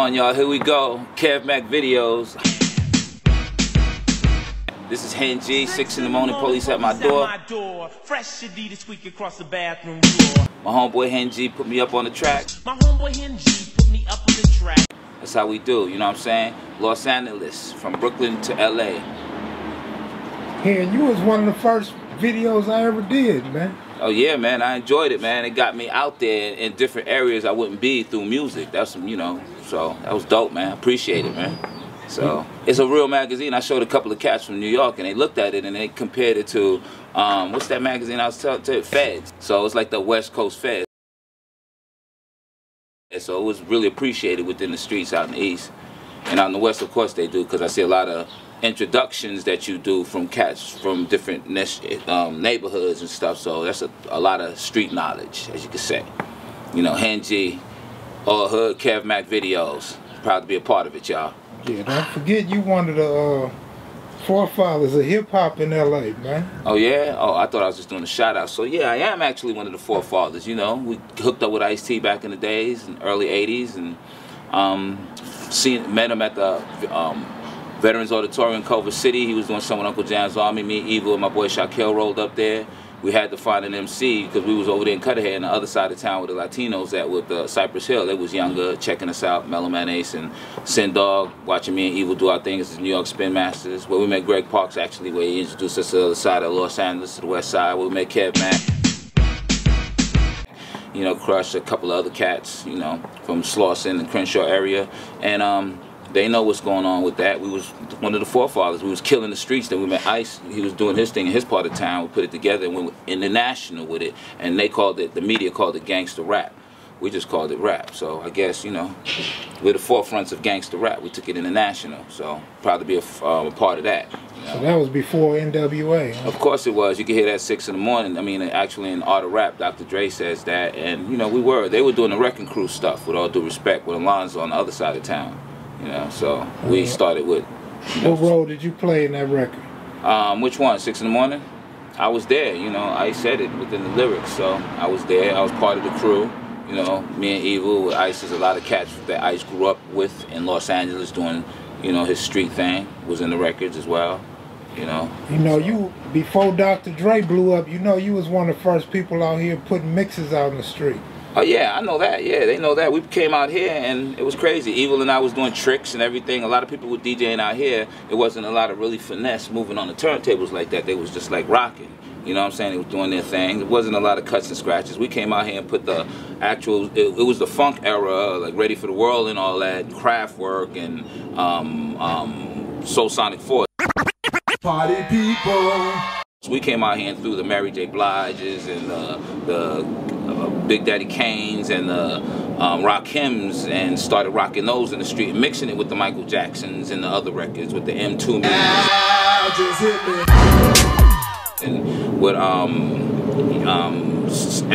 on, y'all. Here we go. Kev Mac videos. This is Hen Gee, 6 in the morning, police at my door. Fresh Adidas squeak across the bathroom floor. My homeboy Hen Gee put me up on the track. My homeboy Hen Gee put me up on the track. That's how we do, you know what I'm saying? Los Angeles, from Brooklyn to LA. Hen, you was one of the first videos I ever did, man. Oh yeah, man, I enjoyed it, man. It got me out there in different areas I wouldn't be through music. That's some, you know, so that was dope, man. I appreciate it, man. So it's a real magazine. I showed a couple of cats from New York, and they looked at it and they compared it to what's that magazine I was telling you? Feds. So it's like the West Coast Feds. So it was really appreciated within the streets out in the East. And out in the West, of course, they do, because I see a lot of introductions that you do from cats from different neighborhoods and stuff. So that's a lot of street knowledge, as you could say. You know, Hen Gee, all hood Kev Mac videos. Proud to be a part of it, y'all. Yeah, don't forget you one of the forefathers of hip-hop in L.A., man. Oh, yeah? Oh, I thought I was just doing a shout-out. So, yeah, I am actually one of the forefathers, you know. We hooked up with Ice-T back in the days, in the early 80s, and met him at the Veterans Auditorium in Culver City. He was doing something with Uncle Jam's Army. Me, Evil, and my boy Shaquille rolled up there. We had to find an MC because we was over there in Cudahy, on the other side of town where the Latinos at with Cypress Hill. They was younger, checking us out, Mellow Man Ace and Sin Dog, watching me and Evil do our thing as the New York Spin Masters. Where we met Greg Parks, actually, where he introduced us to the other side of Los Angeles, to the west side, where we met Kev Mac. You know, Crush, a couple of other cats, you know, from Slauson and Crenshaw area. And they know what's going on with that. We was one of the forefathers. We was killing the streets. Then we met Ice. He was doing his thing in his part of town. We put it together and went international with it. And they called it, the media called it gangster rap. We just called it rap. So I guess, you know, we're the forefronts of gangster rap. We took it international. So proud to be a part of that. You know? So that was before NWA, huh? Of course it was. You can hear that 6 in the morning. I mean, actually in Art of Rap, Dr. Dre says that. And, you know, they were doing the Wrecking Crew stuff, with all due respect, with Alonzo on the other side of town. You know, so we started with. What role did you play in that record? Which one? 6 in the morning? I was there, you know, I said it within the lyrics, so I was there. I was part of the crew. You know, me and Evil with Ice. There's a lot of cats that Ice grew up with in Los Angeles doing, you know, his street thing. Was in the records as well, you know. You know, you, before Dr. Dre blew up, you know, you was one of the first people out here putting mixes out in the street. Oh yeah, I know that. Yeah, they know that. We came out here and it was crazy. Evil and I was doing tricks and everything. A lot of people were DJing out here. It wasn't a lot of really finesse moving on the turntables like that. They was just like rocking. You know what I'm saying? They was doing their thing. It wasn't a lot of cuts and scratches. We came out here and put the actual, it was the funk era, like Ready for the World and all that, Kraftwerk and Soul Sonic Force. Party people. So we came out here and threw the Mary J. Bliges and the Big Daddy Kanes and the Rakims and started rocking those in the street and mixing it with the Michael Jacksons and the other records with the M2 music. And with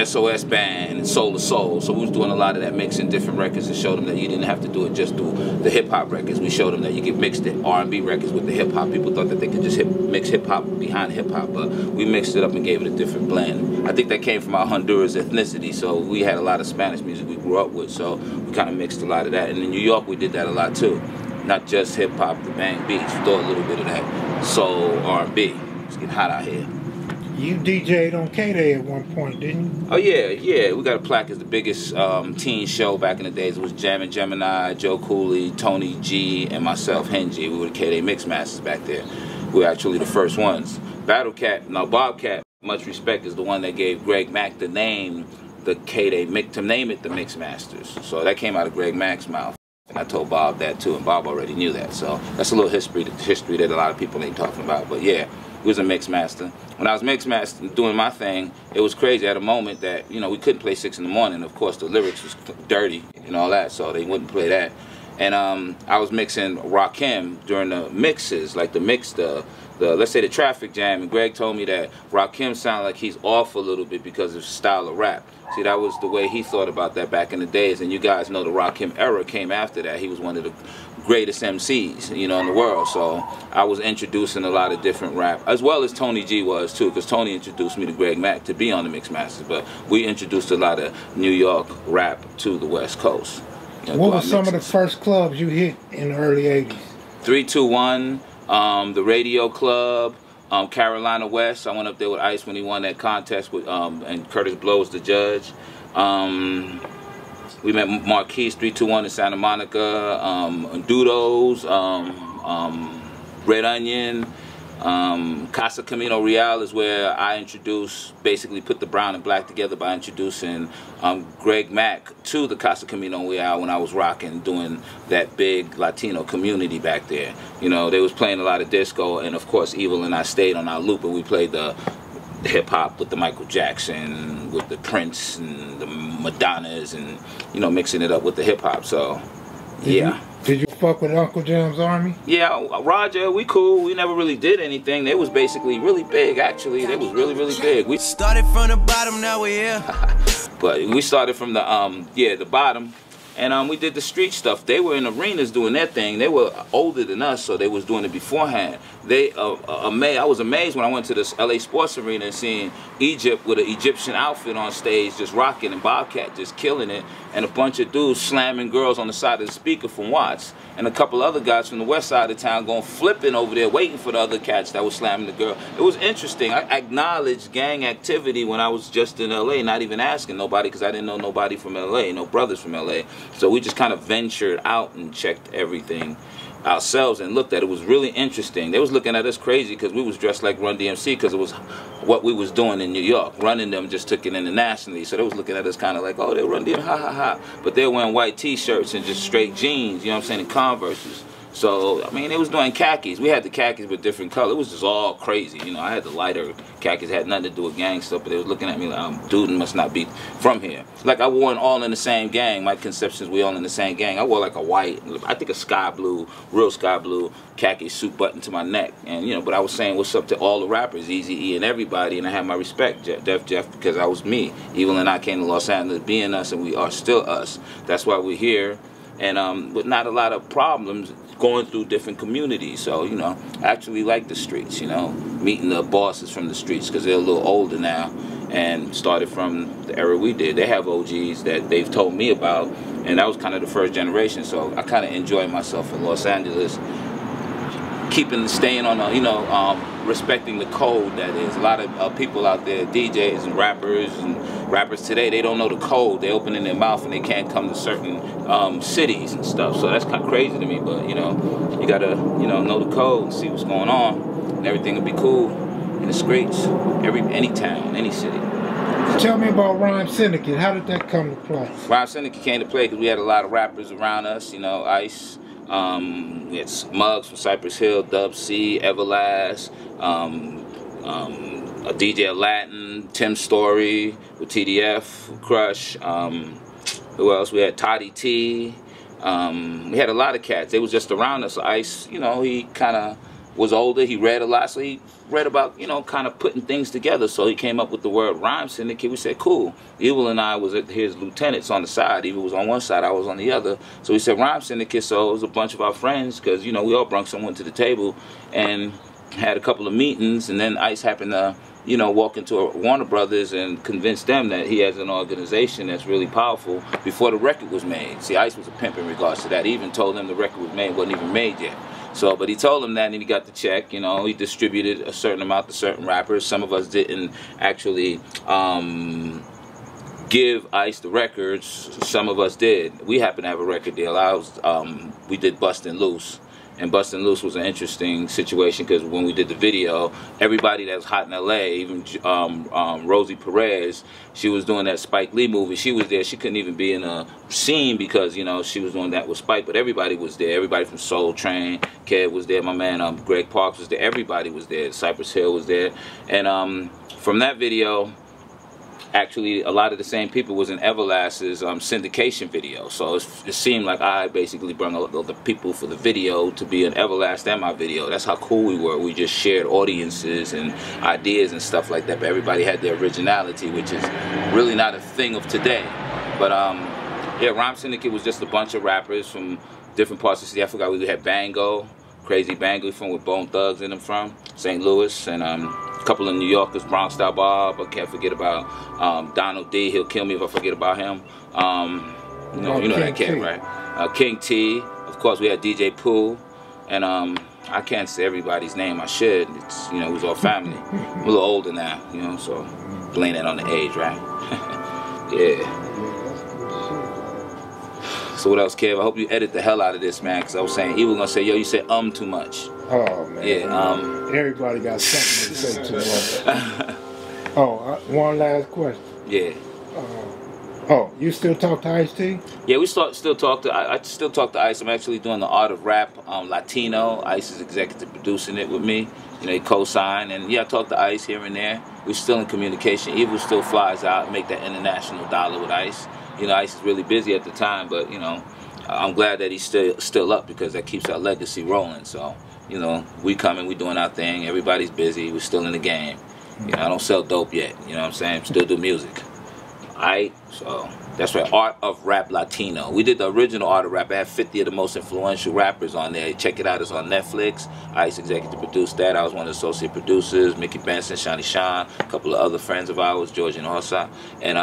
SOS Band and Soul to Soul. So we was doing a lot of that, mixing different records, and showed them that you didn't have to do it just through the hip-hop records. We showed them that you could mix the R&B records with the hip-hop. People thought that they could just mix hip-hop behind hip-hop, but we mixed it up and gave it a different blend. I think that came from our Honduras ethnicity, so we had a lot of Spanish music we grew up with, so we kind of mixed a lot of that. And in New York, we did that a lot too. Not just hip-hop, the bang beats. We throw a little bit of that soul, R&B. It's getting hot out here. You DJ'd on K-Day at one point, didn't you? Oh yeah, yeah. We got a plaque as the biggest teen show back in the days. It was Jammin' Gemini, Joe Cooley, Tony G, and myself, Hen Gee. We were the K-Day Mix Masters back there. We were actually the first ones. Bobcat, much respect, is the one that gave Greg Mac the name, the K-Day Mix, to name it the Mix Masters. So that came out of Greg Mac's mouth. And I told Bob that too, and Bob already knew that. So that's a little history that a lot of people ain't talking about. But yeah, he was a mix master. When I was mix master doing my thing, it was crazy. At a moment that, you know, we couldn't play 6 in the morning. Of course, the lyrics was dirty and all that, so they wouldn't play that. And I was mixing Rakim during the mixes, like the let's say the traffic jam, and Greg told me that Rakim sounded like he's off a little bit because of his style of rap. See, that was the way he thought about that back in the days, and you guys know the Rakim era came after that. He was one of the greatest MCs, you know, in the world. So I was introducing a lot of different rap, as well as Tony G was too, because Tony introduced me to Greg Mac to be on the Mix Masters. But we introduced a lot of New York rap to the West Coast. What were some of the first clubs you hit in the early 80s? 321, the Radio Club, Carolina West. I went up there with Ice when he won that contest with, and Curtis Blow was the judge. We met Marquise 321 in Santa Monica, Dudos, Red Onion. Casa Camino Real is where I introduced, basically put the brown and black together by introducing Greg Mack to the Casa Camino Real when I was rocking, doing that big Latino community back there. You know, they was playing a lot of disco, and of course Evil and I stayed on our loop, and we played the hip-hop with the Michael Jackson, with the Prince and the Madonnas, and, you know, mixing it up with the hip-hop, so, yeah. Did you fuck with Uncle Jam's Army? Yeah, Roger, we cool. We never really did anything. They was basically really big, actually. They was really, really big. We started from the bottom, now we're here. But we started from the, the bottom. And we did the street stuff. They were in arenas doing their thing. They were older than us, so they was doing it beforehand. I was amazed when I went to this LA Sports Arena and seeing Egypt with an Egyptian outfit on stage just rocking, and Bobcat just killing it, and a bunch of dudes slamming girls on the side of the speaker from Watts, and a couple other guys from the west side of town going flipping over there waiting for the other cats that was slamming the girl. It was interesting. I acknowledged gang activity when I was just in LA, not even asking nobody, because I didn't know nobody from LA, no brothers from LA. So we just kind of ventured out and checked everything ourselves and looked at it. It was really interesting. They was looking at us crazy because we was dressed like Run DMC, because it was what we was doing in New York. Running them just took it internationally, so they was looking at us kind of like, oh, they Run DMC, ha ha ha. But they were wearing white t-shirts and just straight jeans, you know what I'm saying, and Converses. So, I mean, it was doing khakis. We had the khakis with different colors. It was just all crazy. You know, I had the lighter khakis. It had nothing to do with gang stuff, but they was looking at me like, dude must not be from here. Like, I wore all in the same gang. My conceptions, we all in the same gang. I wore like a white, I think a sky blue, real sky blue khaki suit button to my neck. And, you know, but I was saying what's up to all the rappers, Eazy-E and everybody, and I had my respect, Def Jeff, because I was me. Evil and I came to Los Angeles being us, and we are still us. That's why we're here. And with not a lot of problems going through different communities. So, you know, I actually like the streets, you know, meeting the bosses from the streets, because they're a little older now and started from the era we did. They have OGs that they've told me about, and that was kind of the first generation. So I kind of enjoy myself in Los Angeles, staying on, you know, respecting the code. That is, a lot of people out there, DJs and rappers today, they don't know the code. They open in their mouth and they can't come to certain cities and stuff. So that's kind of crazy to me. But, you know, you gotta, you know the code and see what's going on, and everything will be cool in the streets, any town, any city. Tell me about Rhyme Syndicate. How did that come to play? Rhyme Syndicate came to play because we had a lot of rappers around us. You know, Ice. We had Muggs from Cypress Hill, Dub C, Everlast, a DJ Latin, Tim Story with TDF, Crush. Who else? We had Toddy T. We had a lot of cats. They was just around us. Ice, you know, he kind of was older. He read a lot, so he read about, you know, kind of putting things together. So he came up with the word Rhyme Syndicate. We said, cool. Evil and I was his lieutenants on the side. Evil was on one side, I was on the other. So we said Rhyme Syndicate. So it was a bunch of our friends, because, you know, we all brought someone to the table and had a couple of meetings. And then Ice happened to, you know, walk into Warner Brothers and convince them that he has an organization that's really powerful before the record was made. See, Ice was a pimp in regards to that. He even told them the record was made, wasn't even made yet. So, but he told him that, and he got the check. You know, he distributed a certain amount to certain rappers. Some of us didn't actually give Ice the records. Some of us did. We happened to have a record deal. We did Bustin' Loose. And Bustin' Loose was an interesting situation, because when we did the video, everybody that was hot in LA, even Rosie Perez, she was doing that Spike Lee movie. She was there. She couldn't even be in a scene because, you know, she was doing that with Spike. But everybody was there. Everybody from Soul Train, Kev was there. My man Greg Parks was there. Everybody was there. Cypress Hill was there. And from that video, actually, a lot of the same people was in Everlast's syndication video. So it seemed like I basically brought all the people for the video to be in Everlast and my video. That's how cool we were. We just shared audiences and ideas and stuff like that. But everybody had their originality, which is really not a thing of today. But yeah, Rhyme Syndicate was just a bunch of rappers from different parts of the city. I forgot, we had Bango, Crazy Bango, from with Bone Thugs in them from St. Louis, and a couple of New Yorkers, Bronx Style Bob. I can't forget about Donald D. He'll kill me if I forget about him. You know that cat, right? King T. Of course, we had DJ Pooh, and I can't say everybody's name. I should. It's, you know, it was all family. I'm a little older now, you know, so blame that on the age, right? Yeah. So what else, Kev? I hope you edit the hell out of this, man, because I was saying, he was going to say, yo, you said too much. Oh, man. Yeah, everybody got something to say too much. Oh, one last question. Yeah. Oh, you still talk to Ice-T? Yeah, we still talk to, I still talk to Ice. I'm actually doing the Art of Rap, Latino. Ice is executive producing it with me. You know, he co-signed, and yeah, I talk to Ice here and there. We're still in communication. Evil still flies out and make that international dollar with Ice. You know, Ice is really busy at the time, but, you know, I'm glad that he's still up because that keeps our legacy rolling. So, you know, we coming, we doing our thing. Everybody's busy. We're still in the game. You know, I don't sell dope yet. You know what I'm saying? Still do music. Alright, so that's right, Art of Rap Latino. We did the original Art of Rap. I had 50 of the most influential rappers on there. Check it out, it's on Netflix. Ice executive produced that. I was one of the associate producers. Mickey Benson, Shawnee Sean, a couple of other friends of ours, George and Orsa. And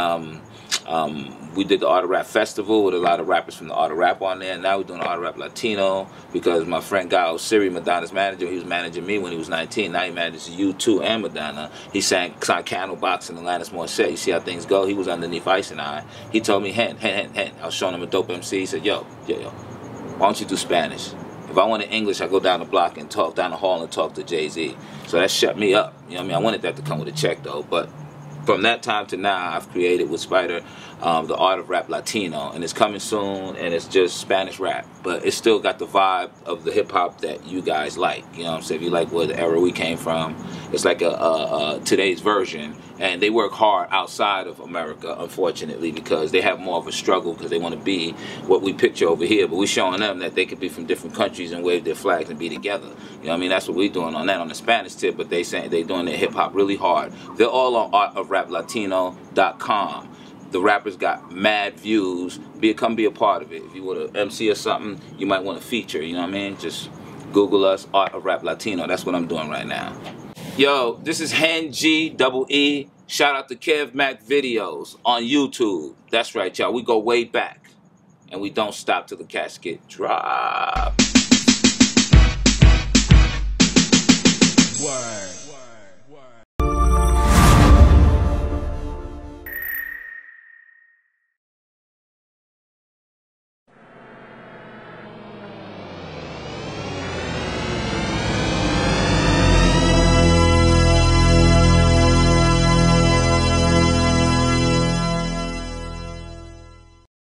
we did the Art of Rap Festival with a lot of rappers from the Art of Rap on there. And now we're doing the Art of Rap Latino because my friend Guy Osiri, Madonna's manager, he was managing me when he was 19. Now he manages U2 and Madonna. He sang Candlebox and Alanis Morissette. You see how things go? He was underneath Ice and I. He told me, Hen. I was showing him a dope MC. He said, yo, why don't you do Spanish? If I wanted English, I go down the block and talk down the hall and talk to Jay-Z. So that shut me up. You know what I mean? I wanted that to come with a check though, but from that time to now, I've created with Spider the Art of Rap Latino, and it's coming soon, and it's just Spanish rap, but it's still got the vibe of the hip-hop that you guys like. You know what I'm saying? If you like what era we came from, it's like a today's version, and they work hard outside of America, unfortunately, because they have more of a struggle because they want to be what we picture over here, but we're showing them that they could be from different countries and wave their flags and be together. You know what I mean? That's what we're doing on that, on the Spanish tip, but they saying they're doing their hip-hop really hard. They're all on artofraplatino.com. The rappers got mad views. Come be a part of it. If you want to MC or something, you might want to feature. You know what I mean? Just Google us, Art of Rap Latino. That's what I'm doing right now. Yo, this is Hen Gee, E. Shout out to Kev Mac Videos on YouTube. That's right, y'all. We go way back, and we don't stop till the casket drop. Word.